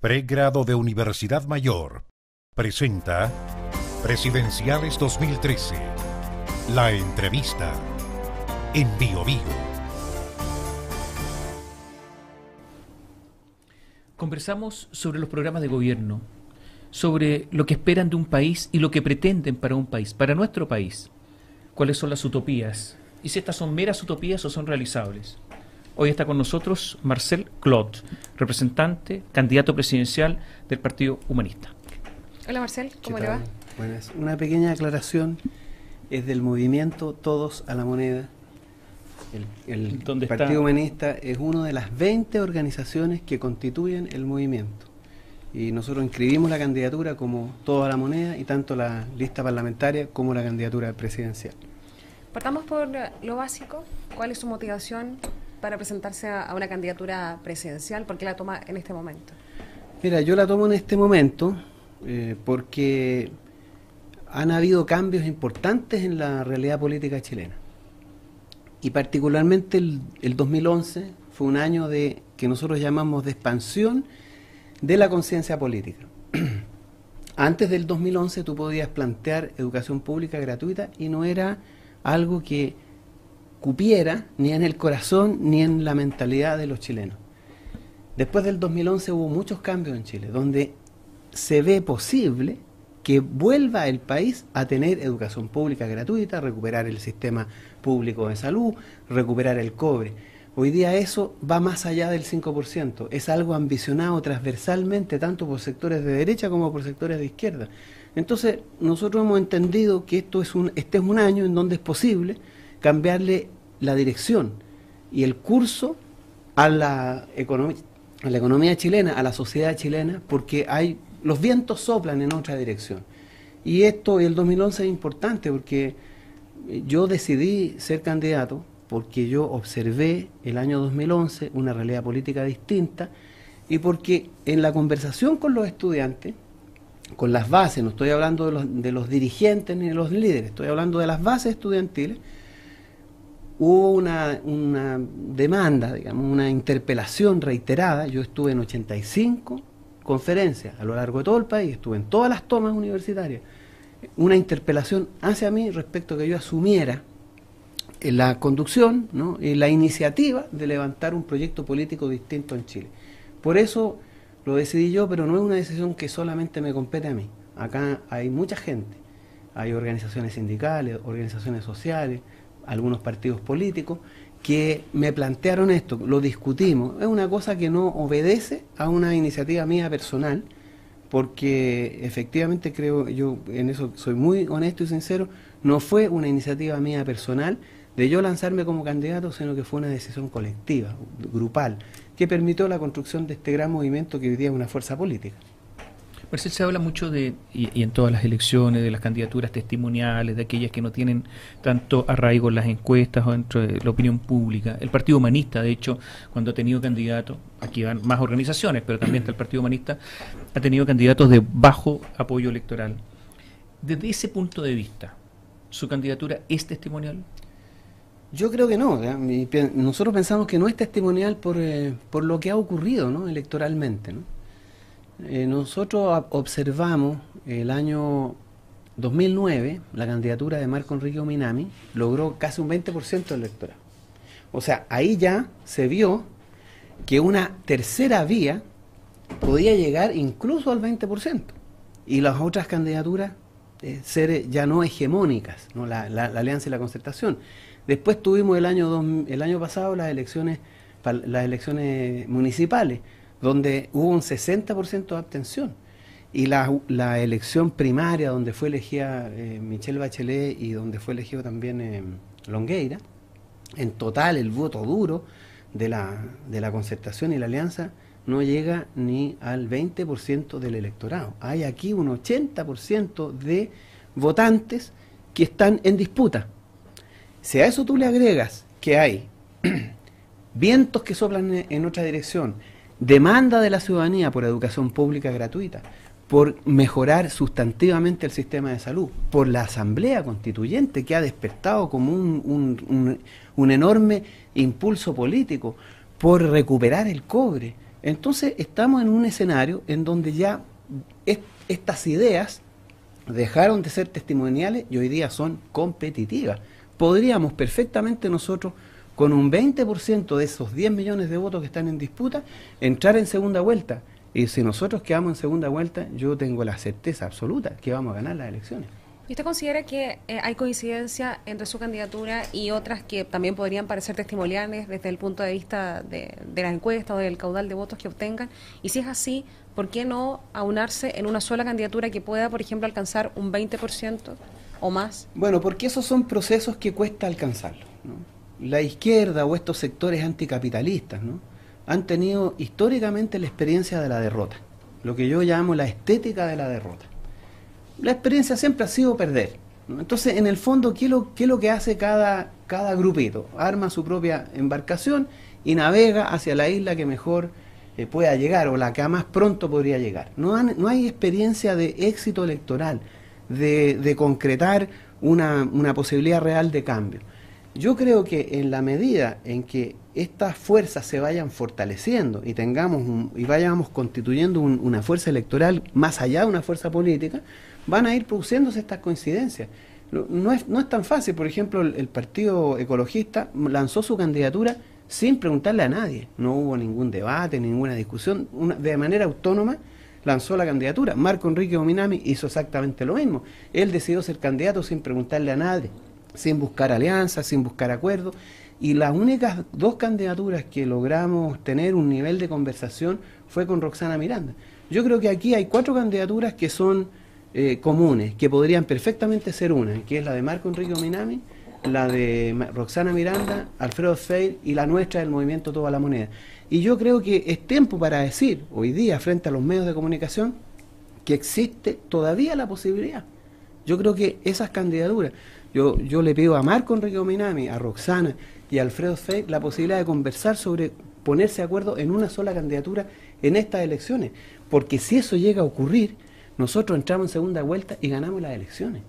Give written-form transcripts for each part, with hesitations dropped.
Pregrado de Universidad Mayor presenta Presidenciales 2013. La entrevista en BioBio. Conversamos sobre los programas de gobierno, sobre lo que esperan de un país y lo que pretenden para un país, para nuestro país. ¿Cuáles son las utopías? Y si estas son meras utopías o son realizables. Hoy está con nosotros Marcel Clot, representante, candidato presidencial del Partido Humanista. Hola Marcel, ¿cómo le va? Buenas. Una pequeña aclaración, es del movimiento Todos a la Moneda. El Partido Humanista es una de las 20 organizaciones que constituyen el movimiento. Y nosotros inscribimos la candidatura como Todos a la Moneda y tanto la lista parlamentaria como la candidatura presidencial. Partamos por lo básico. ¿Cuál es su motivación para presentarse a una candidatura presidencial? ¿Por qué la toma en este momento? Mira, yo la tomo en este momento porque han habido cambios importantes en la realidad política chilena. Y particularmente el 2011 fue un año que nosotros llamamos de expansión de la conciencia política. Antes del 2011 tú podías plantear educación pública gratuita y no era algo que cupiera ni en el corazón ni en la mentalidad de los chilenos. Después del 2011 hubo muchos cambios en Chile, donde se ve posible que vuelva el país a tener educación pública gratuita, recuperar el sistema público de salud, recuperar el cobre. Hoy día eso va más allá del 5%, es algo ambicionado transversalmente tanto por sectores de derecha como por sectores de izquierda. Entonces nosotros hemos entendido que este es un año en donde es posible cambiarle la dirección y el curso a la economía chilena, a la sociedad chilena, porque los vientos soplan en otra dirección. Y el 2011 es importante porque yo decidí ser candidato porque yo observé el año 2011 una realidad política distinta y porque en la conversación con los estudiantes, con las bases, no estoy hablando de los dirigentes ni de los líderes, estoy hablando de las bases estudiantiles, hubo una demanda, digamos, una interpelación reiterada. Yo estuve en 85 conferencias a lo largo de todo el país, estuve en todas las tomas universitarias, una interpelación hacia mí respecto a que yo asumiera la conducción, ¿no?, y la iniciativa de levantar un proyecto político distinto en Chile. Por eso lo decidí yo, pero no es una decisión que solamente me compete a mí. Acá hay mucha gente, hay organizaciones sindicales, organizaciones sociales, algunos partidos políticos que me plantearon esto, lo discutimos. Es una cosa que no obedece a una iniciativa mía personal, porque efectivamente creo, yo en eso soy muy honesto y sincero, no fue una iniciativa mía personal de yo lanzarme como candidato, sino que fue una decisión colectiva, grupal, que permitió la construcción de este gran movimiento que hoy día es una fuerza política. Marcel, se habla mucho y en todas las elecciones, de las candidaturas testimoniales, de aquellas que no tienen tanto arraigo en las encuestas o dentro de la opinión pública. El Partido Humanista, de hecho, cuando ha tenido candidatos, aquí van más organizaciones, pero también está el Partido Humanista, ha tenido candidatos de bajo apoyo electoral. Desde ese punto de vista, ¿su candidatura es testimonial? Yo creo que no. Nosotros pensamos que no es testimonial por lo que ha ocurrido, ¿no?, electoralmente, ¿no? Nosotros observamos el año 2009, la candidatura de Marco Enrique Ominami logró casi un 20% del electorado. O sea, ahí ya se vio que una tercera vía podía llegar incluso al 20%. Y las otras candidaturas ser ya no hegemónicas, ¿no?, la Alianza y la Concertación. Después tuvimos el año pasado las elecciones municipales, donde hubo un 60% de abstención. Y la elección primaria, donde fue elegida Michelle Bachelet y donde fue elegido también Longueira, en total el voto duro de la Concertación y la Alianza no llega ni al 20% del electorado. Hay aquí un 80% de votantes que están en disputa. Si a eso tú le agregas que hay vientos que soplan en otra dirección, demanda de la ciudadanía por educación pública gratuita, por mejorar sustantivamente el sistema de salud, por la Asamblea Constituyente que ha despertado como un enorme impulso político, por recuperar el cobre. Entonces estamos en un escenario en donde ya estas ideas dejaron de ser testimoniales y hoy día son competitivas. Podríamos perfectamente nosotros, con un 20% de esos 10 millones de votos que están en disputa, entrar en segunda vuelta. Y si nosotros quedamos en segunda vuelta, yo tengo la certeza absoluta que vamos a ganar las elecciones. ¿Y usted considera que hay coincidencia entre su candidatura y otras que también podrían parecer testimoniales desde el punto de vista de las encuestas o del caudal de votos que obtengan? Y si es así, ¿por qué no aunarse en una sola candidatura que pueda, por ejemplo, alcanzar un 20% o más? Bueno, porque esos son procesos que cuesta alcanzarlos, ¿no? La izquierda o estos sectores anticapitalistas, ¿no?, han tenido históricamente la experiencia de la derrota, lo que yo llamo la estética de la derrota. La experiencia siempre ha sido perder, ¿no? Entonces, en el fondo, ¿qué es lo que hace cada grupito? Arma su propia embarcación y navega hacia la isla que mejor pueda llegar o la que más pronto podría llegar. No hay experiencia de éxito electoral, de concretar una posibilidad real de cambio. Yo creo que en la medida en que estas fuerzas se vayan fortaleciendo y vayamos constituyendo una fuerza electoral más allá de una fuerza política, van a ir produciéndose estas coincidencias. No es tan fácil. Por ejemplo, el Partido Ecologista lanzó su candidatura sin preguntarle a nadie. No hubo ningún debate, ninguna discusión. De manera autónoma lanzó la candidatura. Marco Enrique Ominami hizo exactamente lo mismo. Él decidió ser candidato sin preguntarle a nadie, sin buscar alianzas, sin buscar acuerdos. Y las únicas dos candidaturas que logramos tener un nivel de conversación fue con Roxana Miranda. Yo creo que aquí hay 4 candidaturas que son comunes, que podrían perfectamente ser una, que es la de Marco Enrique Ominami, la de Roxana Miranda, Alfredo Feil y la nuestra del Movimiento Toda la Moneda. Y yo creo que es tiempo para decir, hoy día, frente a los medios de comunicación, que existe todavía la posibilidad. Yo creo que esas candidaturas, yo le pido a Marco Enrique Ominami, a Roxana y a Alfredo Feil la posibilidad de conversar sobre ponerse de acuerdo en una sola candidatura en estas elecciones, porque si eso llega a ocurrir, nosotros entramos en segunda vuelta y ganamos las elecciones.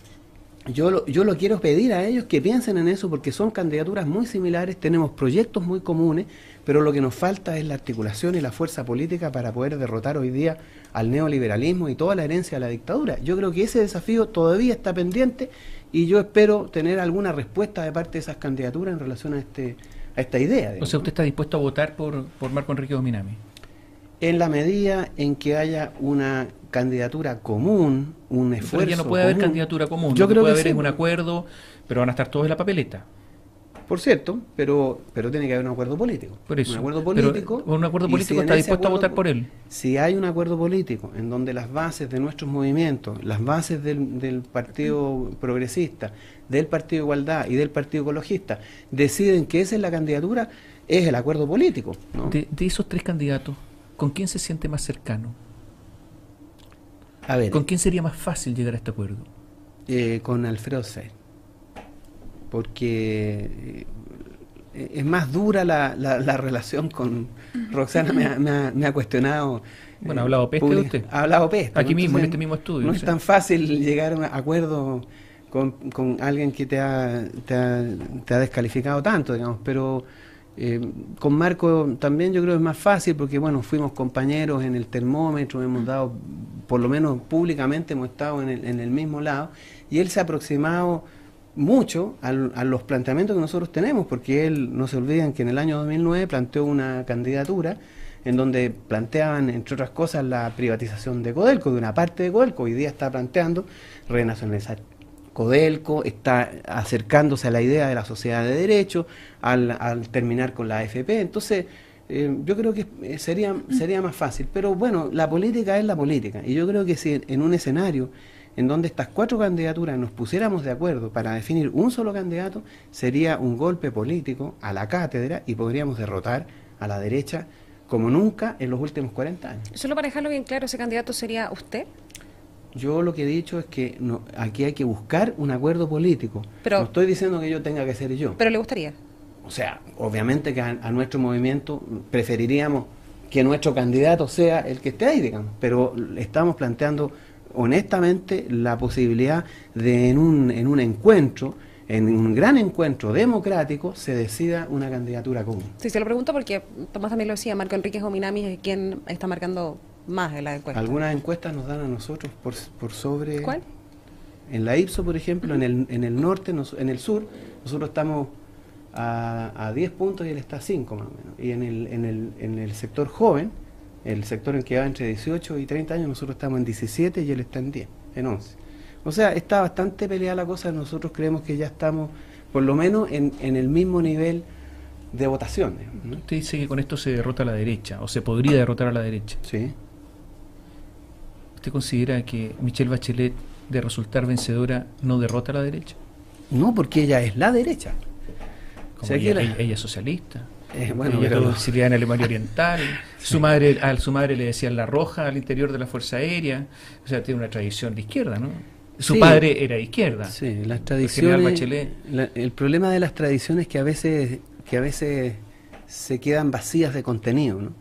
Yo lo quiero pedir a ellos que piensen en eso, porque son candidaturas muy similares, tenemos proyectos muy comunes, pero lo que nos falta es la articulación y la fuerza política para poder derrotar hoy día al neoliberalismo y toda la herencia de la dictadura. Yo creo que ese desafío todavía está pendiente y yo espero tener alguna respuesta de parte de esas candidaturas en relación a esta idea. O sea, ¿usted está dispuesto a votar por Marco Enrique Ominami? En la medida en que haya una candidatura común, un esfuerzo. Pero ya no puede haber candidatura común, yo creo puede que haber sí. un acuerdo, pero van a estar todos en la papeleta. Por cierto, pero tiene que haber un acuerdo político. Por eso. Un acuerdo político. Pero un acuerdo político, ¿está dispuesto a votar por él? Si hay un acuerdo político en donde las bases de nuestros movimientos, las bases del Partido Progresista, del Partido Igualdad y del Partido Ecologista deciden que esa es la candidatura, es el acuerdo político, ¿no? De esos 3 candidatos, ¿con quién se siente más cercano? A ver, ¿Con quién sería más fácil llegar a este acuerdo? Con Alfredo Feil, porque es más dura la relación con Roxana. Me ha cuestionado. Bueno, ¿ha hablado peste de usted? Ha hablado peste. Aquí ¿no? mismo, Entonces, en este mismo estudio. No es tan fácil llegar a un acuerdo con alguien que te ha descalificado tanto, digamos, pero con Marco también yo creo que es más fácil porque, bueno, fuimos compañeros en el termómetro, hemos dado, por lo menos públicamente, hemos estado en el mismo lado, y él se ha aproximado mucho a los planteamientos que nosotros tenemos, porque él, no se olviden que en el año 2009 planteó una candidatura en donde planteaban, entre otras cosas, la privatización de Codelco, de una parte de Codelco. Hoy día está planteando renacionalizar Codelco, está acercándose a la idea de la sociedad de derecho, al terminar con la AFP. Entonces, yo creo que sería más fácil. Pero bueno, la política es la política. Y yo creo que si en un escenario en donde estas 4 candidaturas nos pusiéramos de acuerdo para definir un solo candidato, sería un golpe político a la cátedra y podríamos derrotar a la derecha como nunca en los últimos 40 años. Solo para dejarlo bien claro, ¿ese candidato sería usted? Yo lo que he dicho es que aquí hay que buscar un acuerdo político. Pero, no estoy diciendo que yo tenga que ser yo. ¿Pero le gustaría? O sea, obviamente que a nuestro movimiento preferiríamos que nuestro candidato sea el que esté ahí, digamos, pero estamos planteando honestamente la posibilidad de en un encuentro en un gran encuentro democrático, se decida una candidatura común. Sí, se lo pregunto porque Tomás también lo decía, Marco Enríquez Ominami es quien está marcando más en la encuesta. Algunas encuestas nos dan a nosotros por sobre... ¿Cuál? En la Ipsos, por ejemplo, en el norte, en el sur, nosotros estamos a 10 puntos y él está a 5 más o menos. Y en el sector joven, el sector en que va entre 18 y 30 años, nosotros estamos en 17 y él está en 10, en 11. O sea, está bastante peleada la cosa, nosotros creemos que ya estamos, por lo menos, en el mismo nivel de votaciones, ¿no? Usted dice que con esto se derrota a la derecha, o se podría derrotar a la derecha. Sí. ¿Usted considera que Michelle Bachelet, de resultar vencedora, no derrota a la derecha? No, porque ella es la derecha. Como O sea, ella es socialista. Bueno, ella pero tuvo exiliada en Alemania Oriental. Su madre le decían la Roja al interior de la Fuerza Aérea. O sea, tiene una tradición de izquierda, ¿no? Su sí, padre era de izquierda. Sí, las El tradiciones. general Bachelet. El problema de las tradiciones es que a veces se quedan vacías de contenido, ¿no?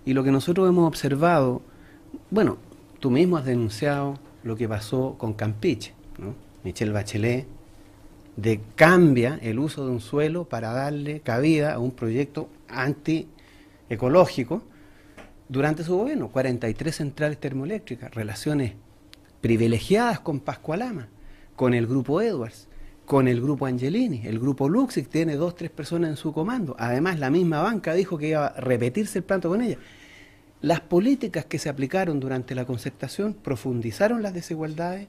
Y lo que nosotros hemos observado, bueno, tú mismo has denunciado lo que pasó con Campeche, ¿no? Michelle Bachelet cambia el uso de un suelo para darle cabida a un proyecto antiecológico durante su gobierno. 43 centrales termoeléctricas, relaciones privilegiadas con Pascualama, con el grupo Edwards, con el grupo Angelini, el grupo Luxic tiene 2 o 3 personas en su comando. Además, la misma banca dijo que iba a repetirse el planto con ella. Las políticas que se aplicaron durante la concertación profundizaron las desigualdades,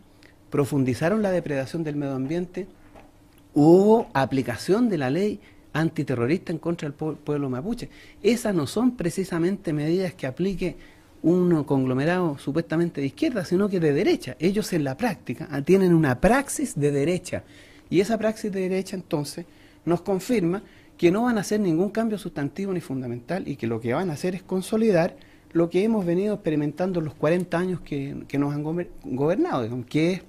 profundizaron la depredación del medio ambiente, hubo aplicación de la ley antiterrorista en contra del pueblo mapuche. Esas no son precisamente medidas que aplique un conglomerado supuestamente de izquierda, sino que de derecha. Ellos en la práctica tienen una praxis de derecha, y esa praxis de derecha entonces nos confirma que no van a hacer ningún cambio sustantivo ni fundamental, y que lo que van a hacer es consolidar lo que hemos venido experimentando en los 40 años que nos han gobernado, digamos, que es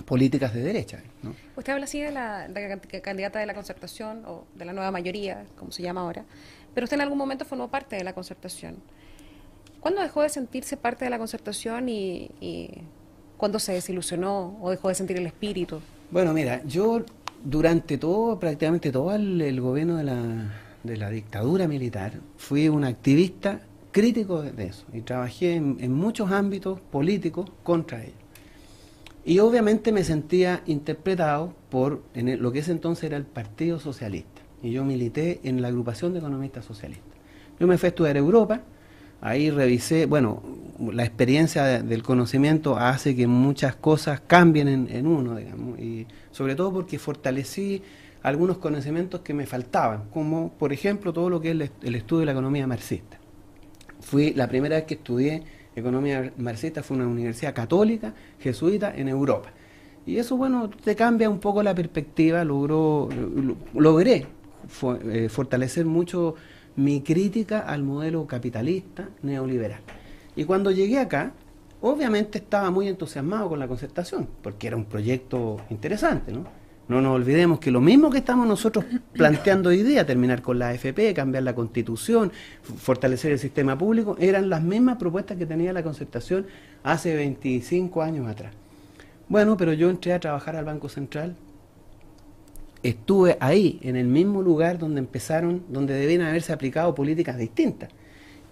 políticas de derecha, ¿no? Usted habla así de la candidata de la Concertación, o de la nueva mayoría, como se llama ahora, pero usted en algún momento formó parte de la Concertación. ¿Cuándo dejó de sentirse parte de la Concertación y cuándo se desilusionó o dejó de sentir el espíritu? Bueno, mira, yo durante prácticamente todo el gobierno de la dictadura militar, fui un activista crítico de eso, y trabajé en muchos ámbitos políticos contra ello. Y obviamente me sentía interpretado por lo que ese entonces era el Partido Socialista, y yo milité en la agrupación de economistas socialistas. Yo me fui a estudiar a Europa, ahí revisé, bueno, la experiencia del conocimiento hace que muchas cosas cambien en uno, digamos, y sobre todo porque fortalecí algunos conocimientos que me faltaban, como por ejemplo todo lo que es el estudio de la economía marxista. Fui la primera vez que estudié economía marxista, fue una universidad católica, jesuita, en Europa. Y eso, bueno, te cambia un poco la perspectiva. Logré fortalecer mucho mi crítica al modelo capitalista neoliberal. Y cuando llegué acá, obviamente estaba muy entusiasmado con la Concertación, porque era un proyecto interesante, ¿no? No nos olvidemos que lo mismo que estamos nosotros planteando hoy día, terminar con la AFP, cambiar la Constitución, fortalecer el sistema público, eran las mismas propuestas que tenía la Concertación hace 25 años atrás. Bueno, pero yo entré a trabajar al Banco Central, estuve ahí, en el mismo lugar donde debían haberse aplicado políticas distintas.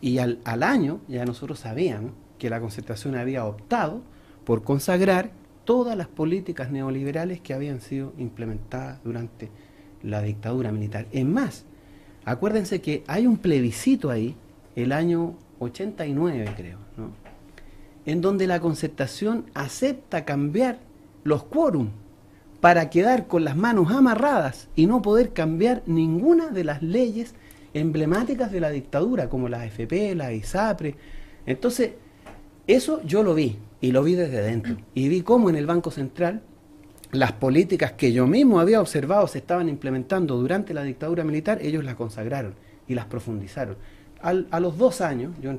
Y al año ya nosotros sabíamos que la Concertación había optado por consagrar todas las políticas neoliberales que habían sido implementadas durante la dictadura militar. Es más, acuérdense que hay un plebiscito ahí, el año 89 creo, ¿no?, en donde la Concertación acepta cambiar los quórum para quedar con las manos amarradas y no poder cambiar ninguna de las leyes emblemáticas de la dictadura, como la AFP, la ISAPRE. Entonces, eso yo lo vi, y lo vi desde dentro, y vi cómo en el Banco Central las políticas que yo mismo había observado se estaban implementando durante la dictadura militar, ellos las consagraron y las profundizaron. A los 2 años, yo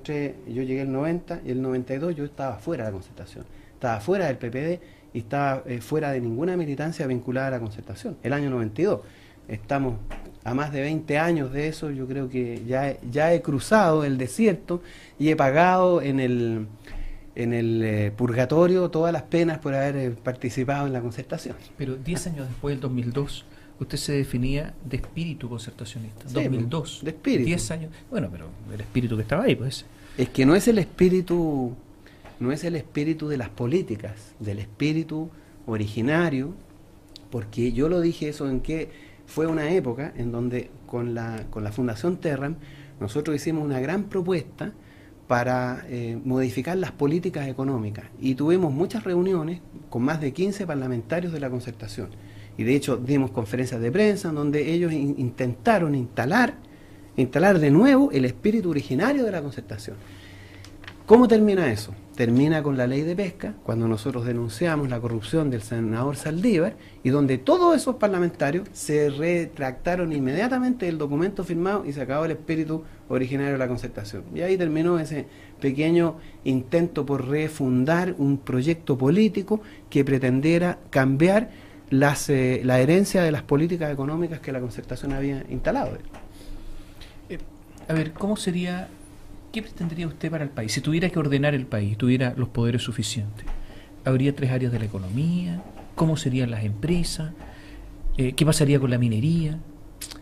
llegué el 90, y el 92 yo estaba fuera de la Concertación, estaba fuera del PPD y estaba fuera de ninguna militancia vinculada a la Concertación. El año 92, estamos a más de 20 años de eso, yo creo que ya he cruzado el desierto y he pagado en el purgatorio todas las penas por haber participado en la Concertación. Pero 10 años después, del 2002, usted se definía de espíritu concertacionista, Sí, 2002, de espíritu. 10 años, bueno, pero el espíritu que estaba ahí, pues. Es que no es el espíritu de las políticas, del espíritu originario, porque yo lo dije eso en que fue una época en donde con la Fundación Terram nosotros hicimos una gran propuesta para modificar las políticas económicas y tuvimos muchas reuniones con más de 15 parlamentarios de la concertación y de hecho dimos conferencias de prensa en donde ellos intentaron instalar de nuevo el espíritu originario de la concertación. ¿Cómo termina eso? Termina con la ley de pesca, cuando nosotros denunciamos la corrupción del senador Saldívar y donde todos esos parlamentarios se retractaron inmediatamente del documento firmado y se acabó el espíritu originario de la concertación. Y ahí terminó ese pequeño intento por refundar un proyecto político que pretendiera cambiar la herencia de las políticas económicas que la concertación había instalado. A ver, ¿qué pretendería usted para el país? Si tuviera que ordenar el país, tuviera los poderes suficientes, ¿habría 3 áreas de la economía? ¿Cómo serían las empresas? ¿Qué pasaría con la minería?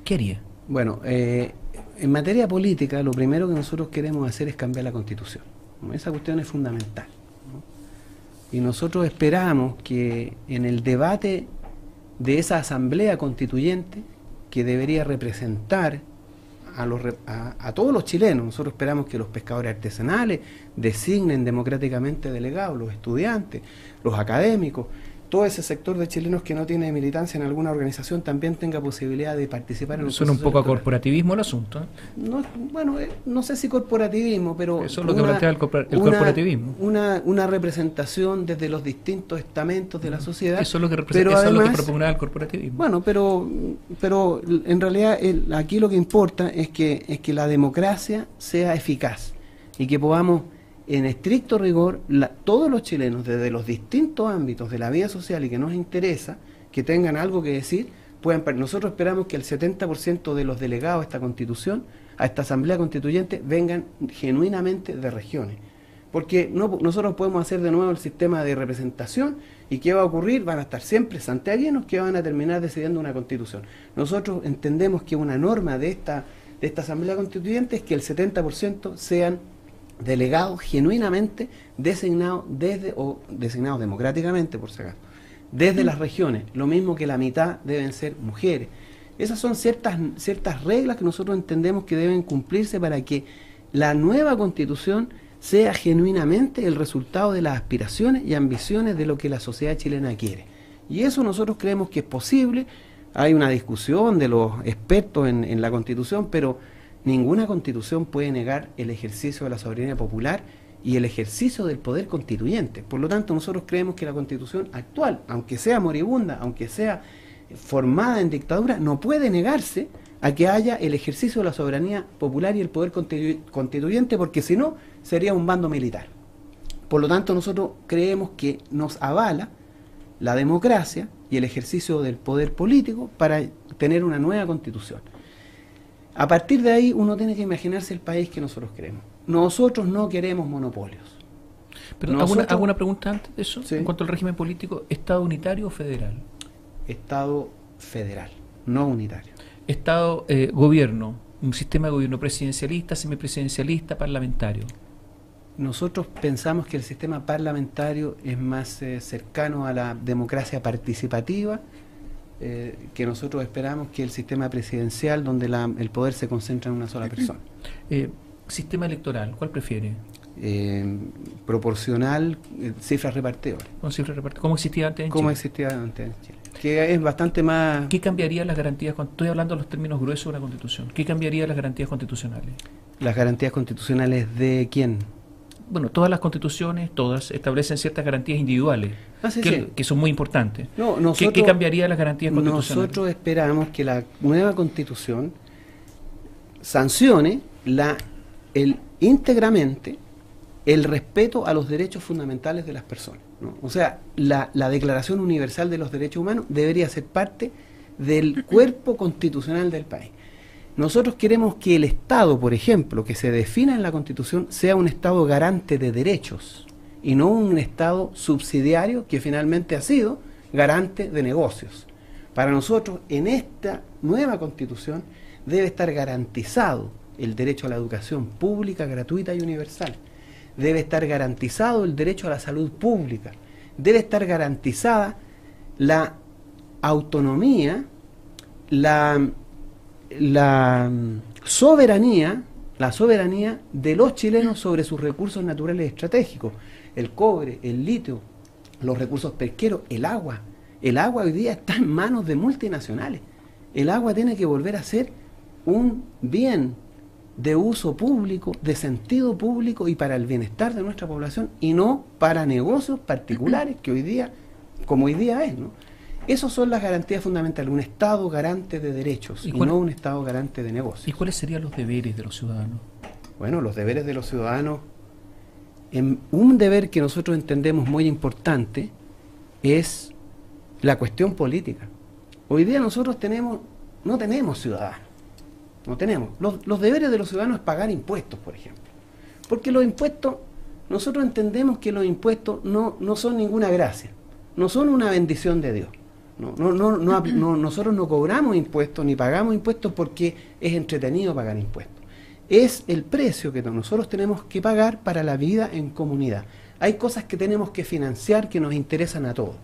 ¿Qué haría? Bueno, en materia política, lo primero que nosotros queremos hacer es cambiar la Constitución, ¿no? Esa cuestión es fundamental, ¿no? Y nosotros esperamos que en el debate de esa asamblea constituyente, que debería representar a todos los chilenos, nosotros esperamos que los pescadores artesanales designen democráticamente delegados, los estudiantes, los académicos, todo ese sector de chilenos que no tiene militancia en alguna organización también tenga posibilidad de participar en el Suena un poco a corporativismo el asunto, ¿eh? No, bueno, no sé si corporativismo, pero eso es lo que plantea el corporativismo. Una representación desde los distintos estamentos de la sociedad. Eso es lo que representa, eso es lo que propugna el corporativismo. Bueno, pero en realidad aquí lo que importa es que la democracia sea eficaz y que podamos en estricto rigor, todos los chilenos, desde los distintos ámbitos de la vida social y que nos interesa, que tengan algo que decir, nosotros esperamos que el 70% de los delegados a esta constitución, a esta asamblea constituyente, vengan genuinamente de regiones. Porque nosotros podemos hacer de nuevo el sistema de representación y ¿qué va a ocurrir? Van a estar siempre santiaguinos que van a terminar decidiendo una constitución. Nosotros entendemos que una norma de esta asamblea constituyente es que el 70% sean delegados genuinamente designados designados democráticamente, por si acaso, desde las regiones, lo mismo que la mitad deben ser mujeres. Esas son ciertas reglas que nosotros entendemos que deben cumplirse para que la nueva constitución sea genuinamente el resultado de las aspiraciones y ambiciones de lo que la sociedad chilena quiere. Y eso nosotros creemos que es posible. Hay una discusión de los expertos en la constitución, pero ninguna constitución puede negar el ejercicio de la soberanía popular y el ejercicio del poder constituyente. Por lo tanto, nosotros creemos que la constitución actual, aunque sea moribunda, aunque sea formada en dictadura, no puede negarse a que haya el ejercicio de la soberanía popular y el poder constituyente, porque si no, sería un bando militar. Por lo tanto, nosotros creemos que nos avala la democracia y el ejercicio del poder político para tener una nueva constitución. A partir de ahí uno tiene que imaginarse el país que nosotros queremos. Nosotros no queremos monopolios. Pero hago una pregunta antes de eso, sí. En cuanto al régimen político, ¿Estado unitario o federal? Estado federal, no unitario. Estado, gobierno, un sistema de gobierno presidencialista, semipresidencialista, parlamentario. Nosotros pensamos que el sistema parlamentario es más cercano a la democracia participativa, que nosotros esperamos que el sistema presidencial, donde el poder se concentra en una sola persona. Sistema electoral, ¿cuál prefiere? Proporcional, cifras repartidoras. ¿Con cifras repartidoras? ¿Cómo existía antes en Chile? Como existía antes en Chile. Que es bastante más... ¿Qué cambiaría las garantías? Estoy hablando de los términos gruesos de la Constitución. ¿Qué cambiaría las garantías constitucionales? ¿Las garantías constitucionales de quién? Bueno, todas las constituciones, todas establecen ciertas garantías individuales, que son muy importantes. No, ¿Qué cambiaría las garantías constitucionales? Nosotros esperamos que la nueva constitución sancione íntegramente el respeto a los derechos fundamentales de las personas, ¿no? O sea, la Declaración Universal de los Derechos Humanos debería ser parte del cuerpo constitucional del país. Nosotros queremos que el Estado, por ejemplo, que se defina en la Constitución, sea un Estado garante de derechos y no un Estado subsidiario que finalmente ha sido garante de negocios. Para nosotros, en esta nueva Constitución, debe estar garantizado el derecho a la educación pública, gratuita y universal. Debe estar garantizado el derecho a la salud pública. Debe estar garantizada la autonomía, la soberanía de los chilenos sobre sus recursos naturales estratégicos, el cobre, el litio, los recursos pesqueros, el agua. El agua hoy día está en manos de multinacionales. El agua tiene que volver a ser un bien de uso público, de sentido público y para el bienestar de nuestra población y no para negocios particulares que hoy día, como hoy día es, ¿no? Esas son las garantías fundamentales, un Estado garante de derechos y no un Estado garante de negocios. ¿Y cuáles serían los deberes de los ciudadanos? Bueno, los deberes de los ciudadanos, un deber que nosotros entendemos muy importante es la cuestión política. Hoy día nosotros no tenemos ciudadanos, no tenemos. Los deberes de los ciudadanos es pagar impuestos, por ejemplo. Porque los impuestos, nosotros entendemos que los impuestos no son ninguna gracia, no son una bendición de Dios. Nosotros no cobramos impuestos ni pagamos impuestos porque es entretenido pagar impuestos. Es el precio que nosotros tenemos que pagar para la vida en comunidad. Hay cosas que tenemos que financiar que nos interesan a todos.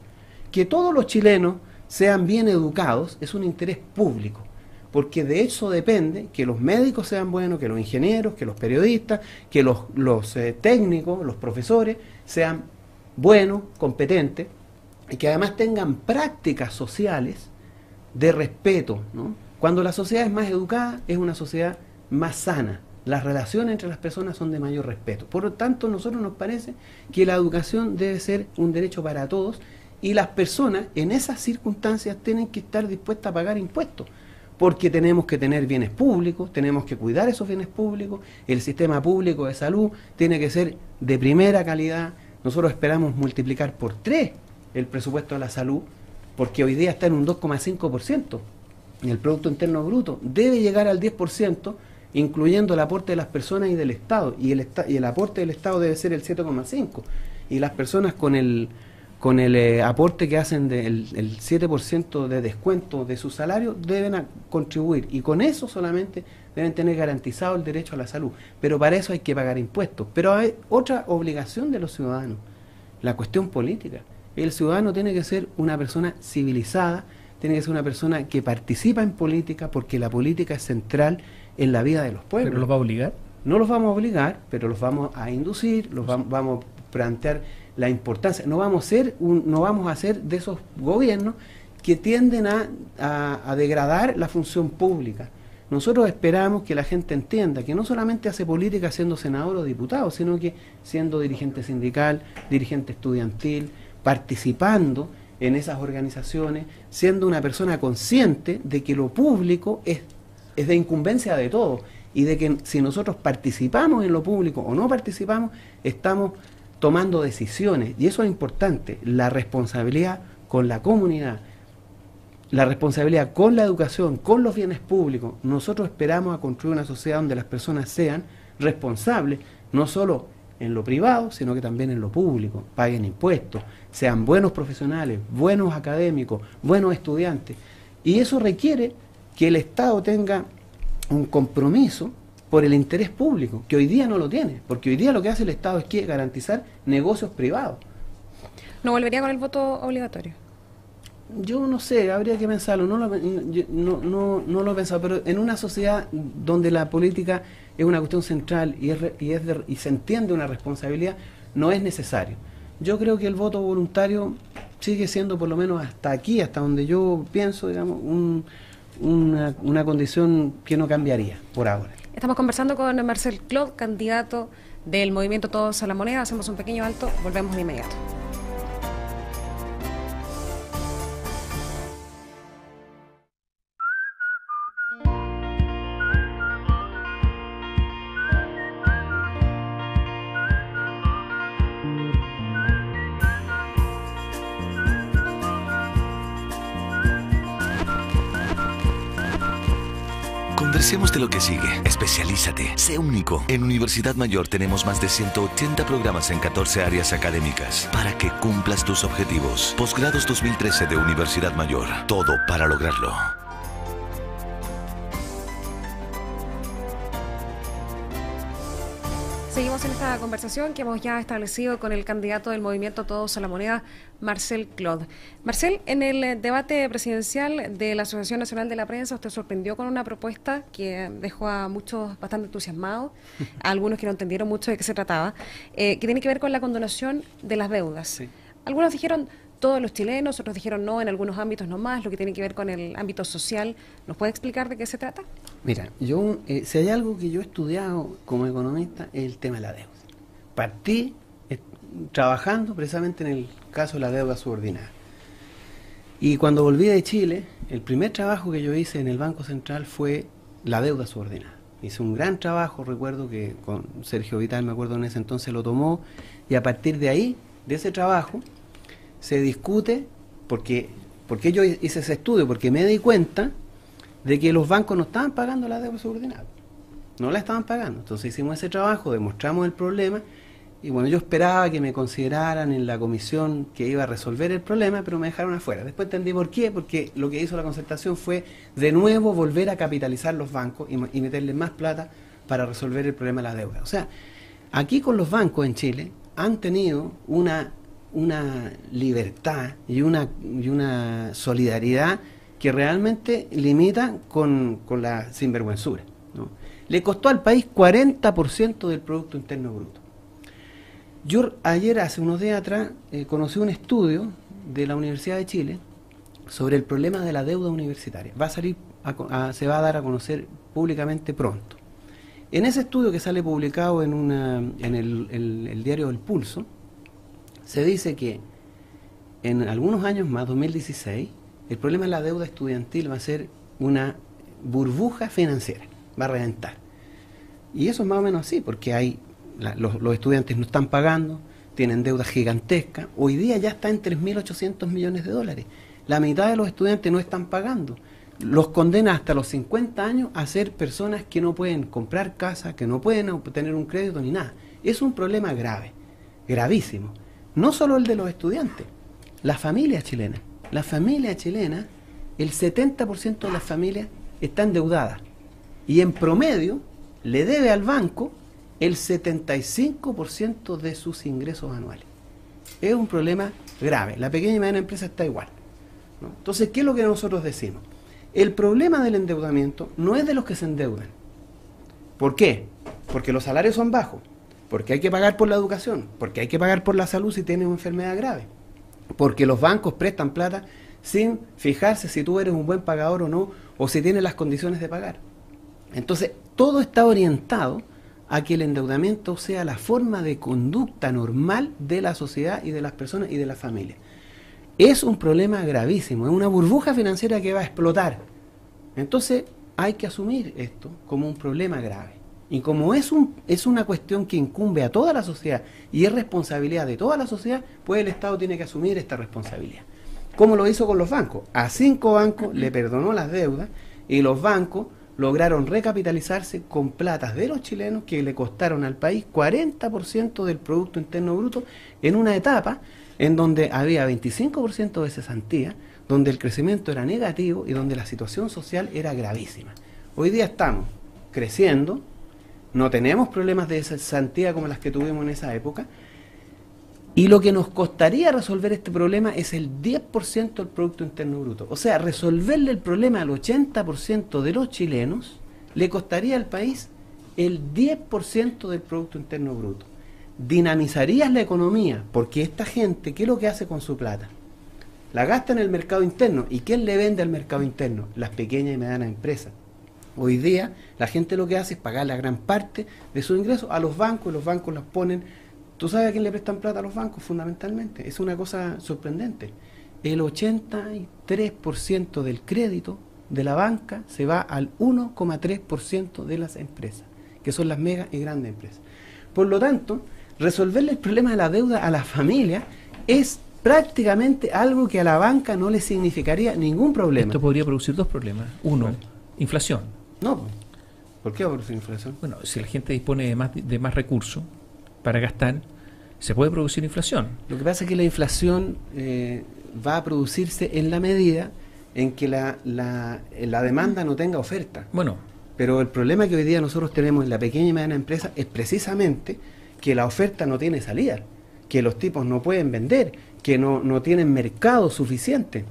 Que todos los chilenos sean bien educados es un interés público, porque de eso depende que los médicos sean buenos, que los ingenieros, que los periodistas, que los técnicos, los profesores sean buenos, competentes, y que además tengan prácticas sociales de respeto, ¿no? Cuando la sociedad es más educada, es una sociedad más sana. Las relaciones entre las personas son de mayor respeto. Por lo tanto, a nosotros nos parece que la educación debe ser un derecho para todos y las personas en esas circunstancias tienen que estar dispuestas a pagar impuestos, porque tenemos que tener bienes públicos, tenemos que cuidar esos bienes públicos, el sistema público de salud tiene que ser de primera calidad. Nosotros esperamos multiplicar por 3 el presupuesto de la salud, porque hoy día está en un 2,5%. El Producto Interno Bruto debe llegar al 10%, incluyendo el aporte de las personas y del Estado, y el aporte del Estado debe ser el 7,5%, y las personas con el aporte que hacen del 7% de descuento de su salario deben contribuir, y con eso solamente deben tener garantizado el derecho a la salud. Pero para eso hay que pagar impuestos. Pero hay otra obligación de los ciudadanos, la cuestión política. El ciudadano tiene que ser una persona civilizada, tiene que ser una persona que participa en política, porque la política es central en la vida de los pueblos. ¿Pero los va a obligar? No los vamos a obligar, pero los vamos a inducir, vamos a plantear la importancia. No vamos a hacer de esos gobiernos que tienden a degradar la función pública. Nosotros esperamos que la gente entienda que no solamente hace política siendo senador o diputado, sino que siendo dirigente sindical, dirigente estudiantil, participando en esas organizaciones, siendo una persona consciente de que lo público es de incumbencia de todos, y de que si nosotros participamos en lo público o no participamos, estamos tomando decisiones, y eso es importante, la responsabilidad con la comunidad, la responsabilidad con la educación, con los bienes públicos. Nosotros esperamos a construir una sociedad donde las personas sean responsables, no solo en lo privado, sino que también en lo público, paguen impuestos, sean buenos profesionales, buenos académicos, buenos estudiantes, y eso requiere que el Estado tenga un compromiso por el interés público, que hoy día no lo tiene, porque hoy día lo que hace el Estado es que garantizar negocios privados. ¿No volvería con el voto obligatorio? Yo no sé, habría que pensarlo, no lo he pensado, pero en una sociedad donde la política es una cuestión central y se entiende una responsabilidad, no es necesario. Yo creo que el voto voluntario sigue siendo, por lo menos hasta aquí, hasta donde yo pienso, digamos, una condición que no cambiaría por ahora. Estamos conversando con Marcel Clot, candidato del Movimiento Todos a la Moneda. Hacemos un pequeño alto, volvemos de inmediato. Conversemos de lo que sigue. Especialízate. Sé único. En Universidad Mayor tenemos más de 180 programas en 14 áreas académicas para que cumplas tus objetivos. Posgrados 2013 de Universidad Mayor. Todo para lograrlo. Seguimos en esta conversación que hemos ya establecido con el candidato del movimiento Todos a la Moneda, Marcel Clod. Marcel, en el debate presidencial de la Asociación Nacional de la Prensa, usted sorprendió con una propuesta que dejó a muchos bastante entusiasmados, a algunos que no entendieron mucho de qué se trataba, que tiene que ver con la condonación de las deudas. Sí. Algunos dijeron todos los chilenos, otros dijeron no, en algunos ámbitos no más, lo que tiene que ver con el ámbito social. ¿Nos puede explicar de qué se trata? Mira, yo si hay algo que yo he estudiado como economista es el tema de la deuda. Partí trabajando precisamente en el caso de la deuda subordinada. Y cuando volví de Chile, el primer trabajo que yo hice en el Banco Central fue la deuda subordinada. Hice un gran trabajo, recuerdo que con Sergio Vital, me acuerdo en ese entonces, lo tomó, y a partir de ahí, de ese trabajo, se discute, porque yo hice ese estudio, porque me di cuenta de que los bancos no estaban pagando la deuda subordinada, no la estaban pagando. Entonces hicimos ese trabajo, demostramos el problema, y bueno, yo esperaba que me consideraran en la comisión que iba a resolver el problema, pero me dejaron afuera. Después entendí por qué, porque lo que hizo la concertación fue de nuevo volver a capitalizar los bancos y meterles más plata para resolver el problema de la deuda. O sea, aquí con los bancos en Chile han tenido una libertad y una solidaridad que realmente limita con la sinvergüenzura, ¿no? Le costó al país 40% del Producto Interno Bruto. Yo ayer, hace unos días atrás, conocí un estudio de la Universidad de Chile sobre el problema de la deuda universitaria. Va a salir, se va a dar a conocer públicamente pronto. En ese estudio, que sale publicado en el diario El Pulso, se dice que en algunos años más, 2016, el problema de la deuda estudiantil va a ser una burbuja financiera, va a reventar. Y eso es más o menos así, porque los estudiantes no están pagando, tienen deudas gigantescas. Hoy día ya está en 3.800 millones de dólares. La mitad de los estudiantes no están pagando. Los condena hasta los 50 años a ser personas que no pueden comprar casa, que no pueden obtener un crédito ni nada. Es un problema grave, gravísimo. No solo el de los estudiantes, la familia chilena. La familia chilena, el 70% de las familias está endeudada. Y en promedio le debe al banco el 75% de sus ingresos anuales. Es un problema grave. La pequeña y mediana empresa está igual, ¿no? Entonces, ¿qué es lo que nosotros decimos? El problema del endeudamiento no es de los que se endeudan. ¿Por qué? Porque los salarios son bajos, porque hay que pagar por la educación, porque hay que pagar por la salud si tienes una enfermedad grave, porque los bancos prestan plata sin fijarse si tú eres un buen pagador o no, o si tienes las condiciones de pagar. Entonces, todo está orientado a que el endeudamiento sea la forma de conducta normal de la sociedad y de las personas y de las familias. Es un problema gravísimo, es una burbuja financiera que va a explotar. Entonces hay que asumir esto como un problema grave. Y como es una cuestión que incumbe a toda la sociedad y es responsabilidad de toda la sociedad, pues el Estado tiene que asumir esta responsabilidad. ¿Cómo lo hizo con los bancos? A 5 bancos le perdonó las deudas y los bancos lograron recapitalizarse con platas de los chilenos que le costaron al país 40% del Producto Interno Bruto en una etapa en donde había 25% de cesantía, donde el crecimiento era negativo y donde la situación social era gravísima. Hoy día estamos creciendo, no tenemos problemas de cesantía como las que tuvimos en esa época, y lo que nos costaría resolver este problema es el 10% del Producto Interno Bruto. O sea, resolverle el problema al 80% de los chilenos le costaría al país el 10% del Producto Interno Bruto. Dinamizarías la economía, porque esta gente, ¿qué es lo que hace con su plata? La gasta en el mercado interno. ¿Y quién le vende al mercado interno? Las pequeñas y medianas empresas. Hoy día la gente lo que hace es pagar la gran parte de sus ingresos a los bancos, y los bancos los ponen. ¿Tú sabes a quién le prestan plata a los bancos fundamentalmente? Es una cosa sorprendente. El 83% del crédito de la banca se va al 1,3% de las empresas, que son las mega y grandes empresas. Por lo tanto, resolverle el problema de la deuda a las familias es prácticamente algo que a la banca no le significaría ningún problema. Esto podría producir dos problemas. Uno, inflación. No. ¿Por qué va a producir inflación? Bueno, si la gente dispone de más recursos para gastar, se puede producir inflación. Lo que pasa es que la inflación va a producirse en la medida en que la demanda no tenga oferta. Bueno, pero el problema que hoy día nosotros tenemos en la pequeña y mediana empresa es precisamente que la oferta no tiene salida, que los tipos no pueden vender, que no tienen mercado suficiente.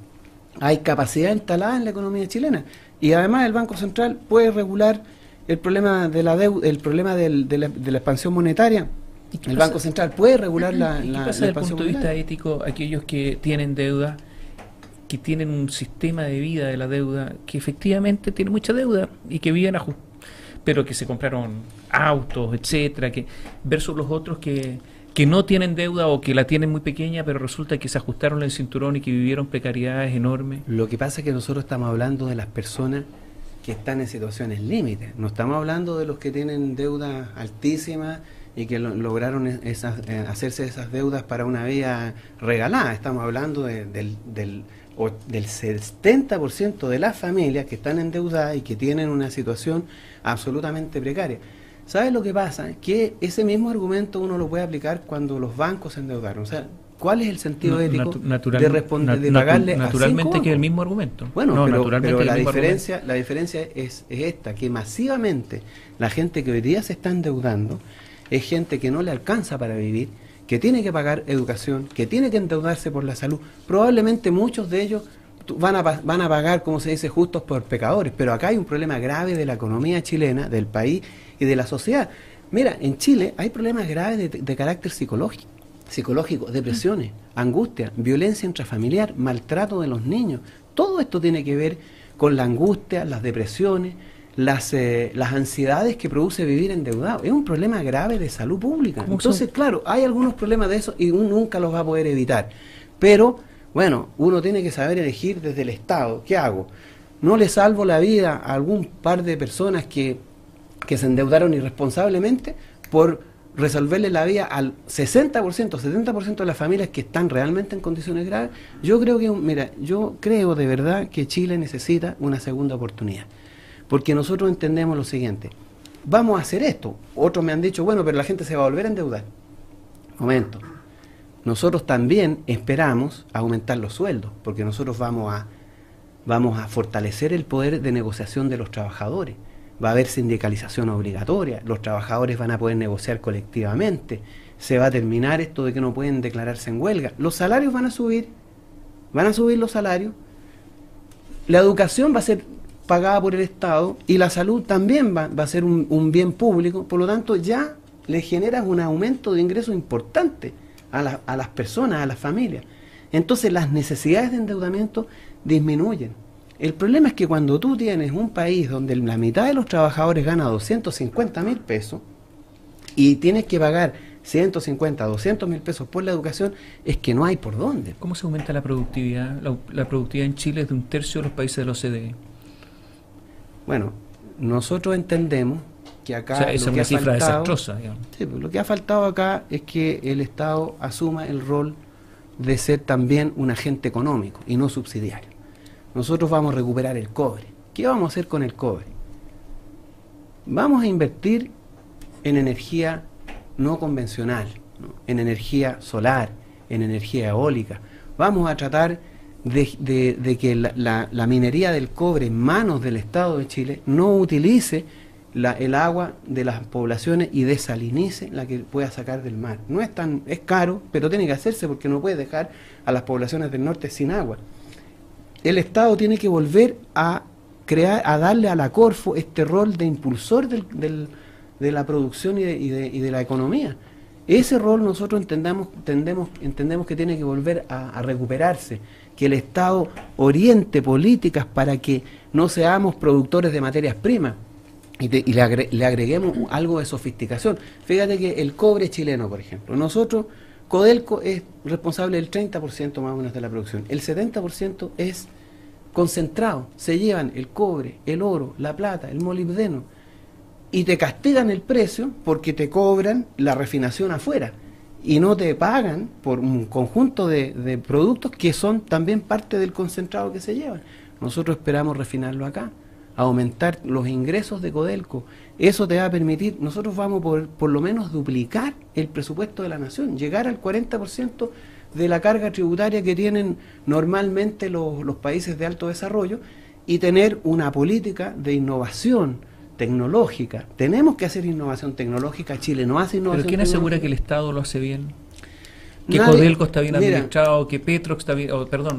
Hay capacidad instalada en la economía chilena y además el Banco Central puede regular el problema de la deuda, el problema de la expansión monetaria. El Banco Central puede regular la ¿Y qué pasa la desde el expansión punto de vista monetaria. ético aquellos que tienen deuda, que tienen un sistema de vida de la deuda, que efectivamente tiene mucha deuda y que viven pero que se compraron autos, etcétera, versus los otros que no tienen deuda o que la tienen muy pequeña, pero resulta que se ajustaron el cinturón y que vivieron precariedades enormes? Lo que pasa es que nosotros estamos hablando de las personas que están en situaciones límites. No estamos hablando de los que tienen deuda altísima y que lograron hacerse esas deudas para una vida regalada. Estamos hablando del 70% de las familias que están endeudadas y que tienen una situación absolutamente precaria. ¿Sabes lo que pasa? Que ese mismo argumento uno lo puede aplicar cuando los bancos se endeudaron. O sea, ¿cuál es el sentido ético de responder, de pagarle a naturalmente 5 que es el bancos? mismo argumento. Bueno, No, pero naturalmente la es el mismo diferencia es esta, que masivamente la gente que hoy día se está endeudando es gente que no le alcanza para vivir, que tiene que pagar educación, que tiene que endeudarse por la salud. Probablemente muchos de ellos van a pagar, como se dice, justos por pecadores, pero acá hay un problema grave de la economía chilena, del país y de la sociedad. Mira, en Chile hay problemas graves de carácter psicológico, depresiones, angustia, violencia intrafamiliar, maltrato de los niños. Todo esto tiene que ver con la angustia, las depresiones, las ansiedades que produce vivir endeudado. Es un problema grave de salud pública. Entonces, claro, hay algunos problemas de eso y uno nunca los va a poder evitar. Pero, bueno, uno tiene que saber elegir desde el Estado. ¿Qué hago? ¿No le salvo la vida a algún par de personas que se endeudaron irresponsablemente por resolverle la vida al 60%, 70% de las familias que están realmente en condiciones graves? Yo creo de verdad que Chile necesita una segunda oportunidad. Porque nosotros entendemos lo siguiente: vamos a hacer esto. Otros me han dicho, bueno, pero la gente se va a volver a endeudar. Momento. Nosotros también esperamos aumentar los sueldos, porque nosotros vamos a fortalecer el poder de negociación de los trabajadores. Va a haber sindicalización obligatoria, los trabajadores van a poder negociar colectivamente, se va a terminar esto de que no pueden declararse en huelga. Los salarios van a subir los salarios, la educación va a ser pagada por el Estado y la salud también va a ser un bien público. Por lo tanto, ya le generas un aumento de ingresos importante a las personas, a las familias. Entonces las necesidades de endeudamiento disminuyen. El problema es que cuando tú tienes un país donde la mitad de los trabajadores gana 250.000 pesos y tienes que pagar 150, 200.000 pesos por la educación, es que no hay por dónde. ¿Cómo se aumenta la productividad? La productividad en Chile es de 1/3 de los países de la OCDE. Bueno, nosotros entendemos que acá... O sea, esa es una cifra desastrosa, digamos. Sí, pues lo que ha faltado acá es que el Estado asuma el rol de ser también un agente económico y no subsidiario. Nosotros vamos a recuperar el cobre. ¿Qué vamos a hacer con el cobre? Vamos a invertir en energía no convencional, ¿no? En energía solar, en energía eólica. Vamos a tratar de que la minería del cobre en manos del Estado de Chile no utilice el agua de las poblaciones y desalinice la que pueda sacar del mar. Es caro, pero tiene que hacerse porque no puede dejar a las poblaciones del norte sin agua. El Estado tiene que volver a darle a la Corfo este rol de impulsor de la producción y de la economía. Ese rol nosotros entendemos que tiene que volver a recuperarse, que el Estado oriente políticas para que no seamos productores de materias primas y le agreguemos algo de sofisticación. Fíjate que el cobre chileno, por ejemplo, nosotros, Codelco es responsable del 30% más o menos de la producción, el 70% es concentrado, se llevan el cobre, el oro, la plata, el molibdeno, y te castigan el precio porque te cobran la refinación afuera y no te pagan por un conjunto de productos que son también parte del concentrado que se llevan. Nosotros esperamos refinarlo acá, aumentar los ingresos de Codelco. Eso te va a permitir, nosotros vamos por lo menos duplicar el presupuesto de la nación, llegar al 40% de la carga tributaria que tienen normalmente los países de alto desarrollo y tener una política de innovación tecnológica. Tenemos que hacer innovación tecnológica. Chile no hace innovación ¿Pero quién tecnológica? asegura que el Estado lo hace bien? Que Nadie, Codelco está bien mira, administrado, que Petrox está bien,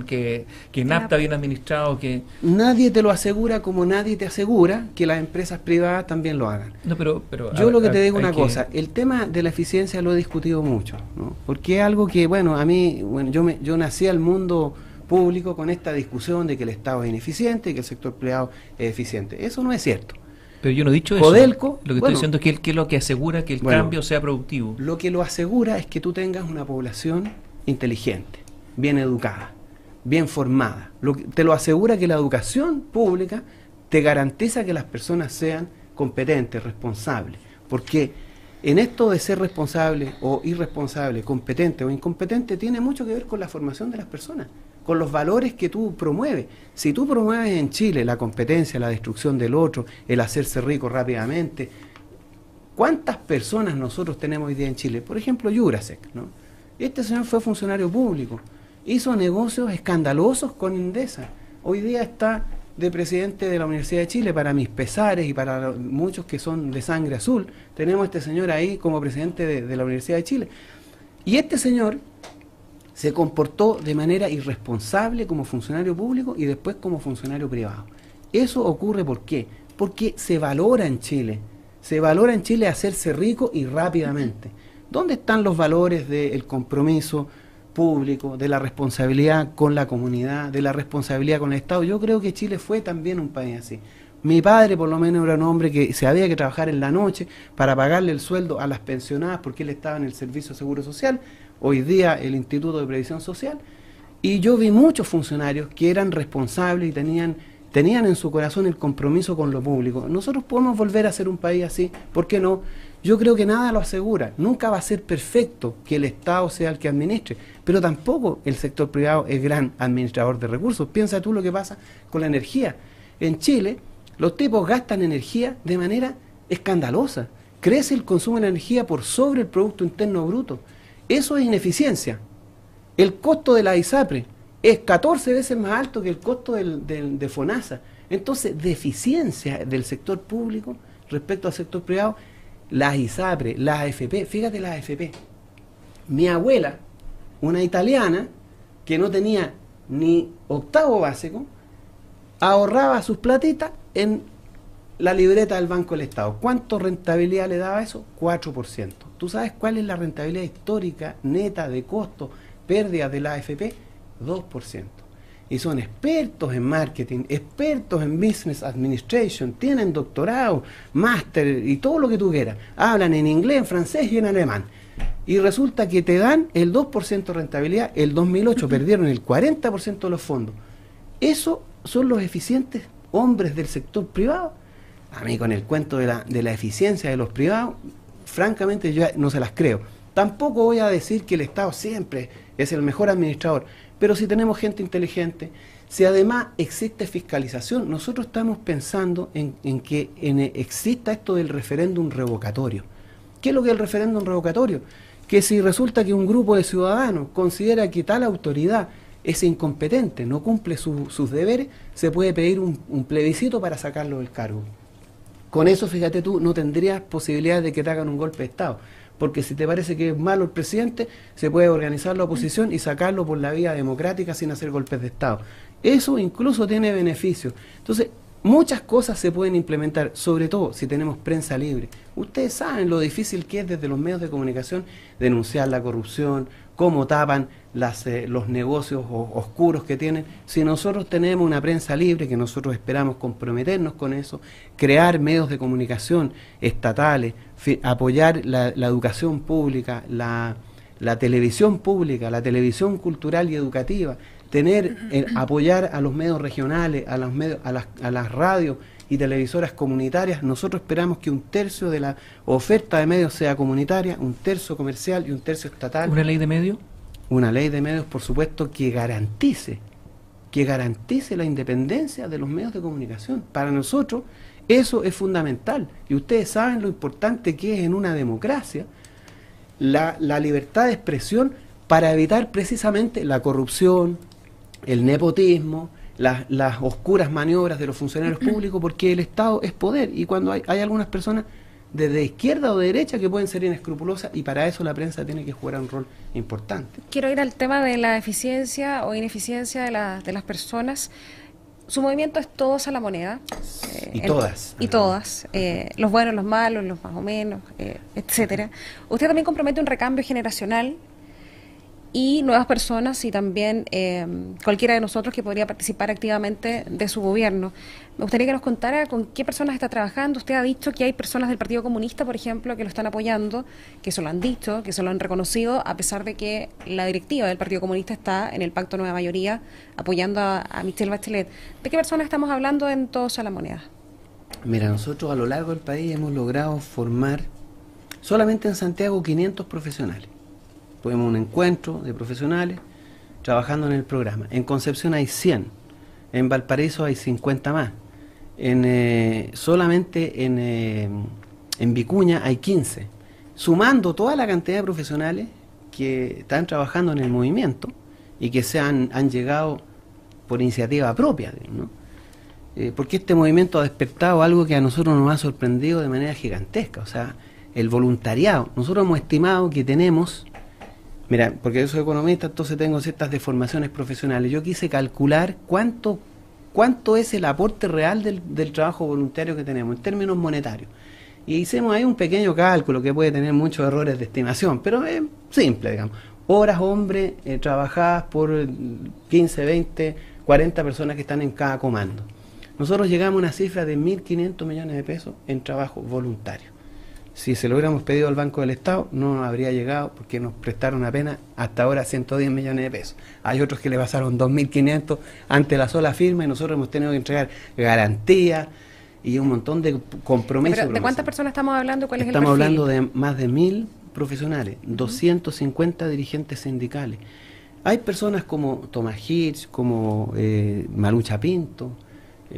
que NAP está bien administrado, que... Nadie te lo asegura como nadie te asegura que las empresas privadas también lo hagan. No, pero Yo lo que te digo una cosa, el tema de la eficiencia lo he discutido mucho, ¿no? Porque es algo que, bueno, a mí, bueno, yo nací al mundo público con esta discusión de que el Estado es ineficiente y que el sector privado es eficiente. Eso no es cierto. Pero yo no he dicho Codelco, eso. Lo que estoy diciendo es que es lo que asegura que el cambio sea productivo. Lo que lo asegura es que tú tengas una población inteligente, bien educada, bien formada. Te lo asegura que la educación pública te garantiza que las personas sean competentes, responsables. Porque en esto de ser responsable o irresponsable, competente o incompetente, tiene mucho que ver con la formación de las personas, con los valores que tú promueves. Si tú promueves en Chile la competencia, la destrucción del otro, el hacerse rico rápidamente, ¿cuántas personas nosotros tenemos hoy día en Chile? Por ejemplo, Jurasek, ¿no? Este señor fue funcionario público, hizo negocios escandalosos con Endesa. Hoy día está de presidente de la Universidad de Chile, para mis pesares y para muchos que son de sangre azul. Tenemos a este señor ahí como presidente de la Universidad de Chile. Y este señor se comportó de manera irresponsable como funcionario público y después como funcionario privado. Eso ocurre ¿por qué? Porque se valora en Chile hacerse rico y rápidamente. ¿Dónde están los valores del compromiso público, de la responsabilidad con la comunidad, de la responsabilidad con el Estado? Yo creo que Chile fue también un país así. Mi padre por lo menos era un hombre que se había que trabajar en la noche para pagarle el sueldo a las pensionadas porque él estaba en el Servicio de Seguro Social, hoy día el Instituto de Previsión Social, y yo vi muchos funcionarios que eran responsables y tenían en su corazón el compromiso con lo público. Nosotros podemos volver a ser un país así, ¿por qué no? Yo creo que nada lo asegura, nunca va a ser perfecto que el Estado sea el que administre, pero tampoco el sector privado es gran administrador de recursos. Piensa tú lo que pasa con la energía. En Chile, los tipos gastan energía de manera escandalosa, crece el consumo de energía por sobre el Producto Interno Bruto. Eso es ineficiencia. El costo de la ISAPRE es 14 veces más alto que el costo de FONASA. Entonces, deficiencia del sector público respecto al sector privado. Las ISAPRE, las AFP, fíjate las AFP. Mi abuela, una italiana que no tenía ni octavo básico, ahorraba sus platitas en la libreta del Banco del Estado. ¿Cuánto rentabilidad le daba eso? 4%. ¿Tú sabes cuál es la rentabilidad histórica, neta, de costo, pérdidas de la AFP? 2%. Y son expertos en marketing, expertos en business administration, tienen doctorado, máster y todo lo que tú quieras. Hablan en inglés, en francés y en alemán. Y resulta que te dan el 2% de rentabilidad. El 2008 perdieron el 40% de los fondos. ¿Eso son los eficientes hombres del sector privado? A mí con el cuento de la eficiencia de los privados, francamente yo no se las creo. Tampoco voy a decir que el Estado siempre es el mejor administrador, pero si tenemos gente inteligente, si además existe fiscalización, nosotros estamos pensando en que exista esto del referéndum revocatorio. ¿Qué es lo que es el referéndum revocatorio? Que si resulta que un grupo de ciudadanos considera que tal autoridad es incompetente, no cumple sus deberes, se puede pedir un plebiscito para sacarlo del cargo. Con eso, fíjate tú, no tendrías posibilidades de que te hagan un golpe de Estado, porque si te parece que es malo el presidente, se puede organizar la oposición y sacarlo por la vía democrática sin hacer golpes de Estado. Eso incluso tiene beneficios. Entonces, muchas cosas se pueden implementar, sobre todo si tenemos prensa libre. Ustedes saben lo difícil que es desde los medios de comunicación denunciar la corrupción, cómo tapan los negocios oscuros que tienen. Si nosotros tenemos una prensa libre, que nosotros esperamos comprometernos con eso, crear medios de comunicación estatales, apoyar la educación pública, la televisión pública, la televisión cultural y educativa, apoyar a los medios regionales, a las radios y televisoras comunitarias. Nosotros esperamos que 1/3 de la oferta de medios sea comunitaria, 1/3 comercial y 1/3 estatal. ¿Una ley de medios? Una ley de medios, por supuesto, que garantice que garantice la independencia de los medios de comunicación. Para nosotros eso es fundamental, y ustedes saben lo importante que es en una democracia la libertad de expresión para evitar precisamente la corrupción, el nepotismo, las oscuras maniobras de los funcionarios públicos, porque el Estado es poder, y cuando hay algunas personas de izquierda o de derecha que pueden ser inescrupulosas, y para eso la prensa tiene que jugar un rol importante. Quiero ir al tema de la eficiencia o ineficiencia de las personas. Su movimiento es Todos a la Moneda. Y todas. Y todas. Los buenos, los malos, los más o menos, etcétera. Usted también compromete un recambio generacional y nuevas personas, y también cualquiera de nosotros que podría participar activamente de su gobierno. Me gustaría que nos contara con qué personas está trabajando. Usted ha dicho que hay personas del Partido Comunista, por ejemplo, que lo están apoyando, que se lo han dicho, que se lo han reconocido, a pesar de que la directiva del Partido Comunista está en el Pacto Nueva Mayoría apoyando a Michelle Bachelet. ¿De qué personas estamos hablando en Todos a la Moneda? Mira, nosotros a lo largo del país hemos logrado formar solamente en Santiago 500 profesionales. Tuvimos un encuentro de profesionales trabajando en el programa. En Concepción hay 100, en Valparaíso hay 50 más, solamente en Vicuña hay 15, sumando toda la cantidad de profesionales que están trabajando en el movimiento y que han llegado por iniciativa propia, ¿no? Porque este movimiento ha despertado algo que a nosotros nos ha sorprendido de manera gigantesca, o sea, el voluntariado. Nosotros hemos estimado que tenemos... Mira, porque yo soy economista, entonces tengo ciertas deformaciones profesionales. Yo quise calcular cuánto es el aporte real del trabajo voluntario que tenemos en términos monetarios. Y hicimos ahí un pequeño cálculo que puede tener muchos errores de estimación, pero es simple, digamos. Horas hombre trabajadas por 15, 20, 40 personas que están en cada comando. Nosotros llegamos a una cifra de 1.500 millones de pesos en trabajo voluntario. Si se lo hubiéramos pedido al Banco del Estado, no habría llegado, porque nos prestaron apenas hasta ahora 110 millones de pesos. Hay otros que le pasaron 2.500 ante la sola firma, y nosotros hemos tenido que entregar garantías y un montón de compromisos. ¿Pero de cuántas personas estamos hablando? ¿Cuál es el perfil? Estamos hablando de más de 1.000 profesionales, 250 dirigentes sindicales. Hay personas como Tomás Hirsch, como Malucha Pinto,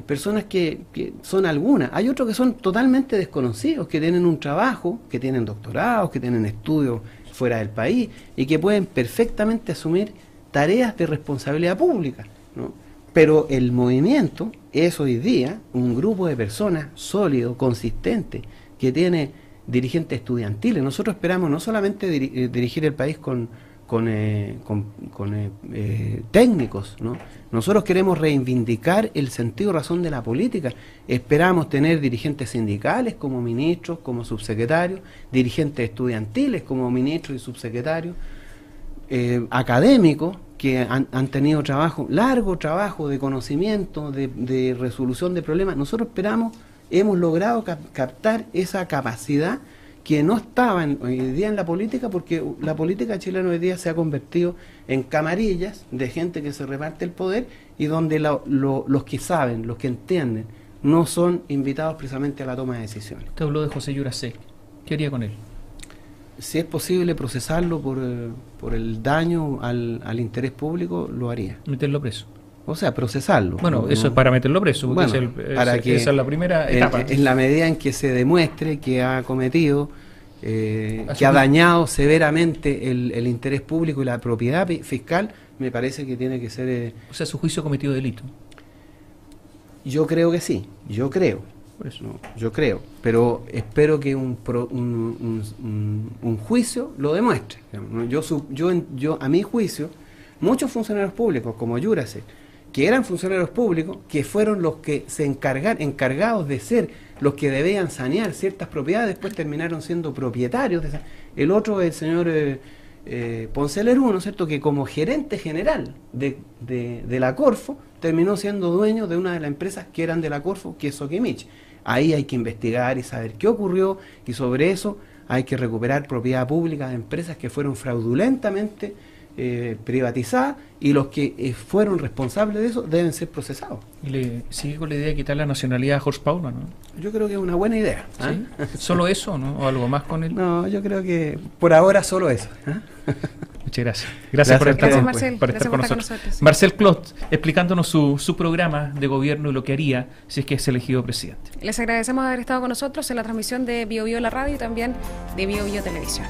personas que son algunas. Hay otros que son totalmente desconocidos, que tienen un trabajo, que tienen doctorados, que tienen estudios fuera del país y que pueden perfectamente asumir tareas de responsabilidad pública, ¿no? Pero el movimiento es hoy día un grupo de personas sólido, consistente, que tiene dirigentes estudiantiles. Nosotros esperamos no solamente dirigir el país con técnicos, ¿no? Nosotros queremos reivindicar el sentido razón de la política. Esperamos tener dirigentes sindicales como ministros, como subsecretarios, dirigentes estudiantiles como ministros y subsecretarios, académicos que han tenido largo trabajo de conocimiento, de resolución de problemas. Nosotros hemos logrado captar esa capacidad que no estaban hoy día en la política, porque la política chilena hoy día se ha convertido en camarillas de gente que se reparte el poder, y donde los que saben, los que entienden, no son invitados precisamente a la toma de decisiones. Usted habló de José Yuracé. ¿Qué haría con él? Si es posible procesarlo por el daño al interés público, lo haría. ¿Meterlo preso? O sea, procesarlo. Bueno, eso es para meterlo preso, porque bueno, esa es la primera etapa. En la medida en que se demuestre que ha cometido, que ha dañado severamente el interés público y la propiedad fiscal, me parece que tiene que ser... O sea, su juicio cometido delito. Yo creo que sí, yo creo. Por eso. No, yo creo, pero espero que un juicio lo demuestre. Yo a mi juicio, muchos funcionarios públicos, como Yuracé, que eran funcionarios públicos, que fueron los que se encargados de ser los que debían sanear ciertas propiedades, después terminaron siendo propietarios. El otro, el señor Ponce Lerú, ¿no es cierto?, que como gerente general de la Corfo, terminó siendo dueño de una de las empresas que eran de la Corfo, que es Soquimich. Ahí hay que investigar y saber qué ocurrió, y sobre eso hay que recuperar propiedad pública de empresas que fueron fraudulentamente privatizadas, y los que fueron responsables de eso deben ser procesados. ¿Y sigue con la idea de quitar la nacionalidad a Jorge Paula, no? Yo creo que es una buena idea. ¿Sí? ¿Solo eso, no? ¿O algo más con él? No, yo creo que por ahora solo eso. Muchas gracias. Gracias por estar, Gracias, con, Marcel. por Gracias estar con por estar nosotros. con nosotros. Marcel Clot, explicándonos su programa de gobierno y lo que haría si es que es elegido presidente. Les agradecemos haber estado con nosotros en la transmisión de Bio Bio la radio y también de Bio Bio Televisión.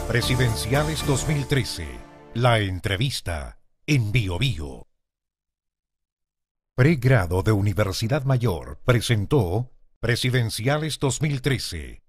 Presidenciales 2013. La entrevista en Bio Bio. Pregrado de Universidad Mayor presentó Presidenciales 2013.